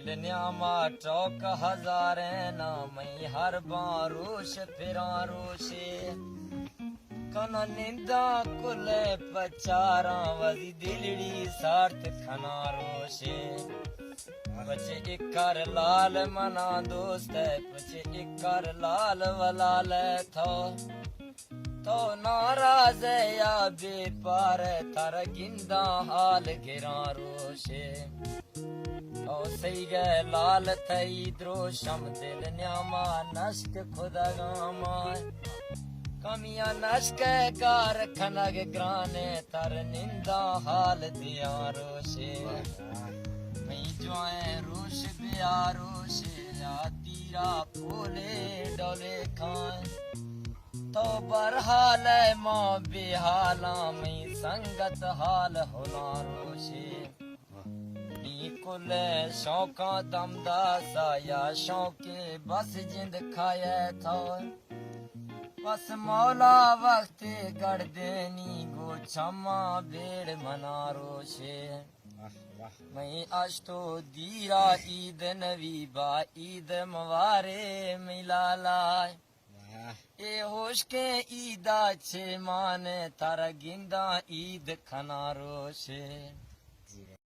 दिल न्यामा चौक हजारे ना मई हर बारोश फिरा रोशे कन निंदा कुले पचारा वजी दिलड़ी सार्थ खना रोशे बचे इकर लाल मना दोस्त है बचे इकर लाल वलाल थो तो नाराज या बेपार थार गिंदा हाल गिरा रोशे ओ सही गए लाल थई द्रोशम दिल न्यामा नश्क खुदा गामा कमिया नश्क कार खनग ग्राने तर निंदा हाल दिया रोशे मई जोए रोश बिया रोशे या तीरा पोले डोले खाए तो बरहाल मां बेहाला मई संगत हाल होला रोशे कुल शौका दमदा साया शौके बस जिंद खाया था बस मौला वक्त गढ़ देनी गो छमा बेड़ मना रोशे मई अश्तो दीरा ईद नवी बा ईद मवारे मिला लाए ए होश के ईदा छे माने तारा गिंदा ईद खना रोशे।